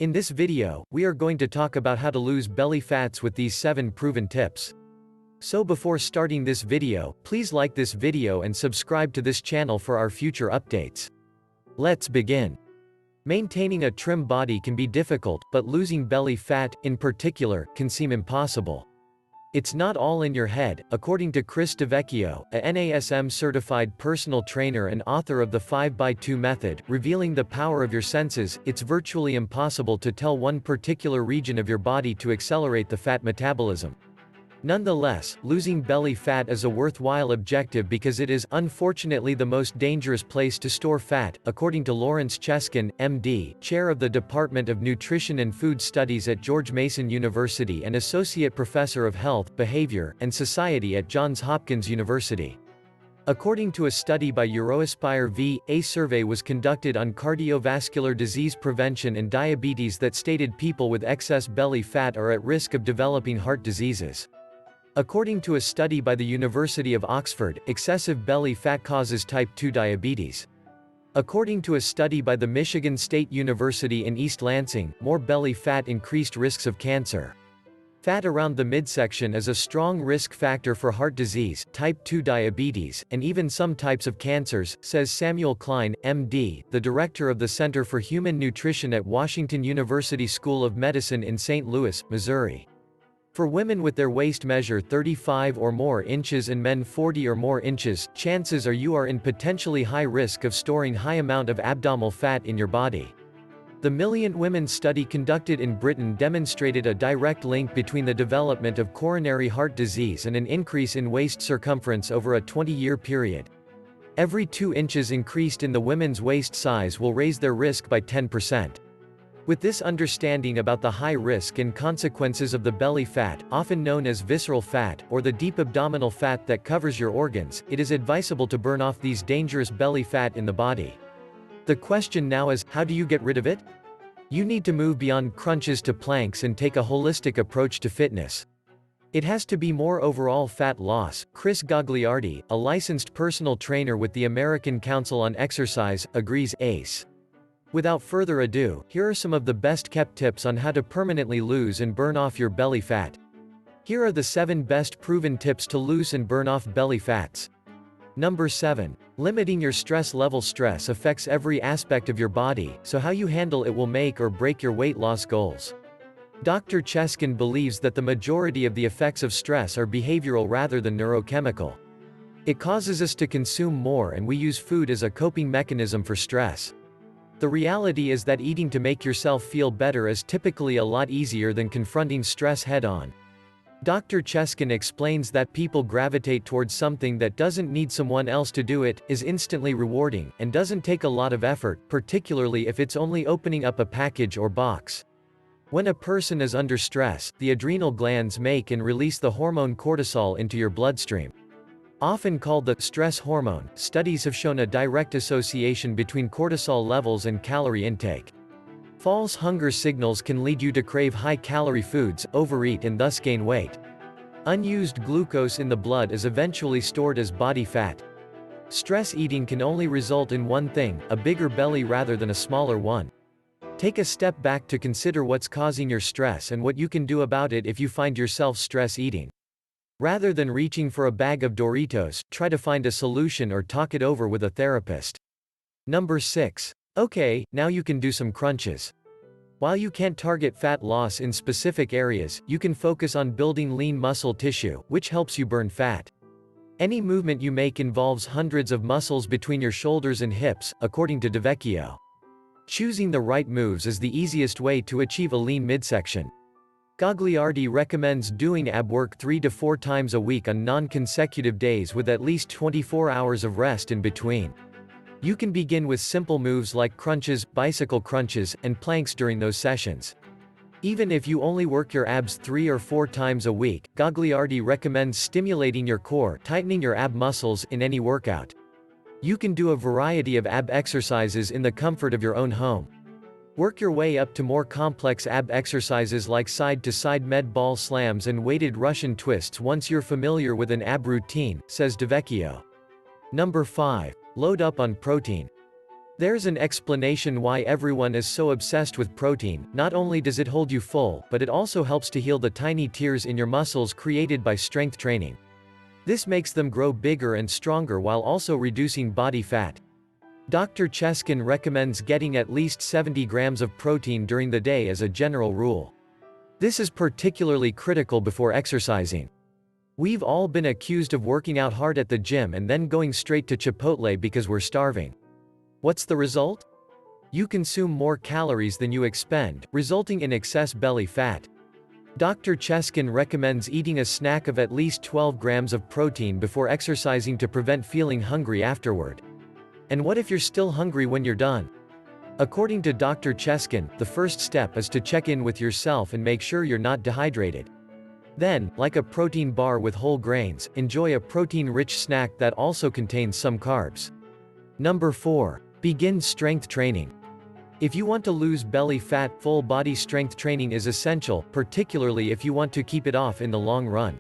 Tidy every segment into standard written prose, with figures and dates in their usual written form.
In this video, we are going to talk about how to lose belly fats with these 7 proven tips. So before starting this video, please like this video and subscribe to this channel for our future updates. Let's begin. Maintaining a trim body can be difficult, but losing belly fat, in particular, can seem impossible. It's not all in your head, according to Chris DeVecchio, a NASM-certified personal trainer and author of the 5x2 method, revealing the power of your senses. It's virtually impossible to tell one particular region of your body to accelerate the fat metabolism. Nonetheless, losing belly fat is a worthwhile objective because it is, unfortunately, the most dangerous place to store fat, according to Lawrence Cheskin, MD, chair of the Department of Nutrition and Food Studies at George Mason University and associate professor of health, behavior, and society at Johns Hopkins University. According to a study by Euroaspire v. A survey was conducted on cardiovascular disease prevention and diabetes that stated people with excess belly fat are at risk of developing heart diseases. According to a study by the University of Oxford, excessive belly fat causes type 2 diabetes. According to a study by the Michigan State University in East Lansing, more belly fat increased risks of cancer. Fat around the midsection is a strong risk factor for heart disease, type 2 diabetes, and even some types of cancers, says Samuel Klein, MD, the director of the Center for Human Nutrition at Washington University School of Medicine in St. Louis, Missouri. For women with their waist measure 35 or more inches and men 40 or more inches, chances are you are in potentially high risk of storing high amount of abdominal fat in your body. The Million Women study conducted in Britain demonstrated a direct link between the development of coronary heart disease and an increase in waist circumference over a 20-year period. Every 2 inches increased in the women's waist size will raise their risk by 10%. With this understanding about the high risk and consequences of the belly fat, often known as visceral fat, or the deep abdominal fat that covers your organs, it is advisable to burn off these dangerous belly fat in the body. The question now is, how do you get rid of it? You need to move beyond crunches to planks and take a holistic approach to fitness. It has to be more overall fat loss. Chris Gagliardi, a licensed personal trainer with the American Council on Exercise, agrees. ACE. Without further ado, here are some of the best-kept tips on how to permanently lose and burn off your belly fat. Here are the 7 best proven tips to lose and burn off belly fats. Number 7. Limiting your stress level. Stress affects every aspect of your body, so how you handle it will make or break your weight loss goals. Dr. Cheskin believes that the majority of the effects of stress are behavioral rather than neurochemical. It causes us to consume more and we use food as a coping mechanism for stress. The reality is that eating to make yourself feel better is typically a lot easier than confronting stress head-on. Dr. Cheskin explains that people gravitate towards something that doesn't need someone else to do it, is instantly rewarding, and doesn't take a lot of effort, particularly if it's only opening up a package or box. When a person is under stress, the adrenal glands make and release the hormone cortisol into your bloodstream. Often called the stress hormone, studies have shown a direct association between cortisol levels and calorie intake. False hunger signals can lead you to crave high-calorie foods, overeat and thus gain weight. Unused glucose in the blood is eventually stored as body fat. Stress eating can only result in one thing, a bigger belly rather than a smaller one. Take a step back to consider what's causing your stress and what you can do about it if you find yourself stress eating. Rather than reaching for a bag of Doritos, try to find a solution or talk it over with a therapist. Number 6. Okay, now you can do some crunches. While you can't target fat loss in specific areas, you can focus on building lean muscle tissue, which helps you burn fat. Any movement you make involves hundreds of muscles between your shoulders and hips, according to DeVecchio. Choosing the right moves is the easiest way to achieve a lean midsection. Gagliardi recommends doing ab work 3 to 4 times a week on non-consecutive days with at least 24 hours of rest in between. You can begin with simple moves like crunches, bicycle crunches, and planks during those sessions. Even if you only work your abs 3 or 4 times a week, Gagliardi recommends stimulating your core, tightening your ab muscles, in any workout. You can do a variety of ab exercises in the comfort of your own home. Work your way up to more complex ab exercises like side-to-side med ball slams and weighted Russian twists once you're familiar with an ab routine, says DeVecchio. Number 5. Load up on protein. There's an explanation why everyone is so obsessed with protein. Not only does it hold you full, but it also helps to heal the tiny tears in your muscles created by strength training. This makes them grow bigger and stronger while also reducing body fat. Dr. Cheskin recommends getting at least 70 grams of protein during the day as a general rule. This is particularly critical before exercising. We've all been accused of working out hard at the gym and then going straight to Chipotle because we're starving. What's the result? You consume more calories than you expend, resulting in excess belly fat. Dr. Cheskin recommends eating a snack of at least 12 grams of protein before exercising to prevent feeling hungry afterward. And what if you're still hungry when you're done? According to Dr. Cheskin, the first step is to check in with yourself and make sure you're not dehydrated. Then, like a protein bar with whole grains, enjoy a protein-rich snack that also contains some carbs. Number 4. Begin strength training. If you want to lose belly fat, full body strength training is essential, particularly if you want to keep it off in the long run.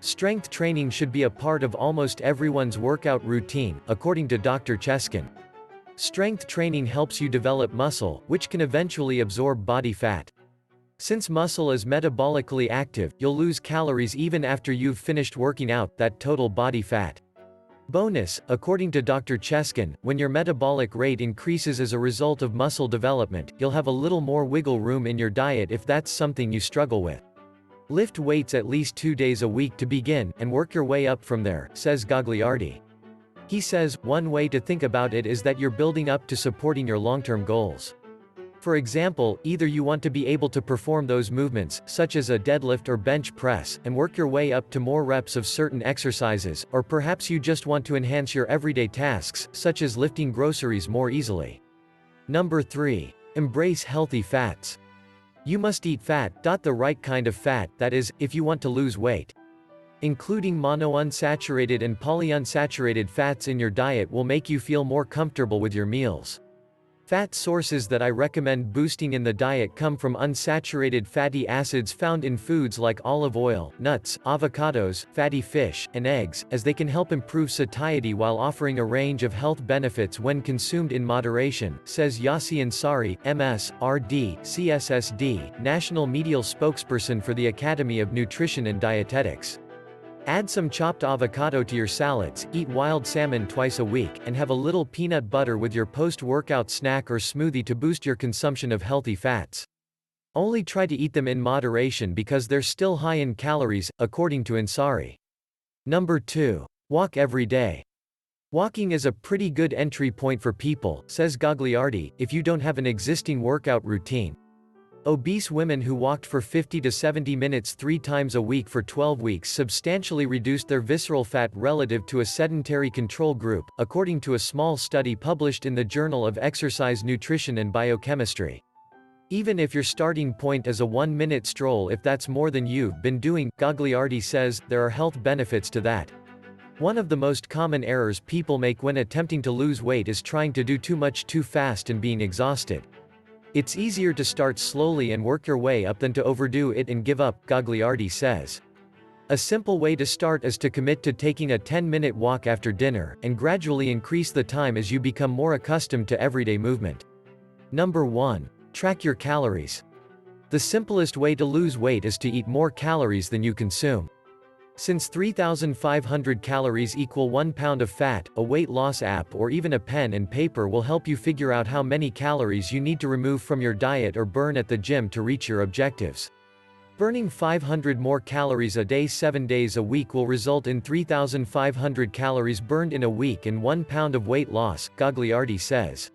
Strength training should be a part of almost everyone's workout routine, according to Dr. Cheskin. Strength training helps you develop muscle, which can eventually absorb body fat. Since muscle is metabolically active, you'll lose calories even after you've finished working out, that total body fat. Bonus, according to Dr. Cheskin, when your metabolic rate increases as a result of muscle development, you'll have a little more wiggle room in your diet if that's something you struggle with. Lift weights at least 2 days a week to begin, and work your way up from there, says Gagliardi. He says, one way to think about it is that you're building up to supporting your long-term goals. For example, either you want to be able to perform those movements, such as a deadlift or bench press, and work your way up to more reps of certain exercises, or perhaps you just want to enhance your everyday tasks, such as lifting groceries more easily. Number 3. Embrace healthy fats. You must eat fat, the right kind of fat, that is, if you want to lose weight. Including monounsaturated and polyunsaturated fats in your diet will make you feel more comfortable with your meals. Fat sources that I recommend boosting in the diet come from unsaturated fatty acids found in foods like olive oil, nuts, avocados, fatty fish, and eggs, as they can help improve satiety while offering a range of health benefits when consumed in moderation, says Yassi Ansari, MS, RD, CSSD, National Medial Spokesperson for the Academy of Nutrition and Dietetics. Add some chopped avocado to your salads, eat wild salmon twice a week, and have a little peanut butter with your post-workout snack or smoothie to boost your consumption of healthy fats. Only try to eat them in moderation because they're still high in calories, according to Ansari. Number 2. Walk every day. Walking is a pretty good entry point for people, says Gagliardi, if you don't have an existing workout routine. Obese women who walked for 50 to 70 minutes 3 times a week for 12 weeks substantially reduced their visceral fat relative to a sedentary control group, according to a small study published in the Journal of Exercise Nutrition and Biochemistry. Even if your starting point is a 1-minute stroll, if that's more than you've been doing, Gagliardi says, there are health benefits to that. One of the most common errors people make when attempting to lose weight is trying to do too much too fast and being exhausted. It's easier to start slowly and work your way up than to overdo it and give up, Gagliardi says. A simple way to start is to commit to taking a 10-minute walk after dinner, and gradually increase the time as you become more accustomed to everyday movement. Number 1. Track your calories. The simplest way to lose weight is to eat more calories than you consume. Since 3,500 calories equal 1 pound of fat, a weight loss app or even a pen and paper will help you figure out how many calories you need to remove from your diet or burn at the gym to reach your objectives. Burning 500 more calories a day 7 days a week will result in 3,500 calories burned in a week and 1 pound of weight loss, Gagliardi says.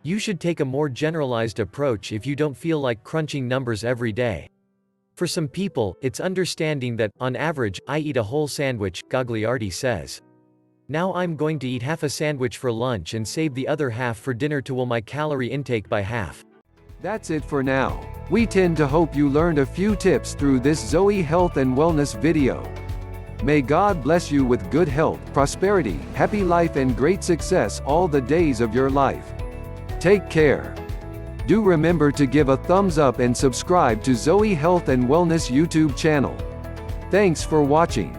You should take a more generalized approach if you don't feel like crunching numbers every day. For some people, it's understanding that, on average, I eat a whole sandwich, Gagliardi says. Now I'm going to eat half a sandwich for lunch and save the other half for dinner to will my calorie intake by half. That's it for now. We tend to hope you learned a few tips through this Zoe Health and Wellness video. May God bless you with good health, prosperity, happy life and great success all the days of your life. Take care. Do remember to give a thumbs up and subscribe to Zoe Health and Wellness YouTube channel. Thanks for watching.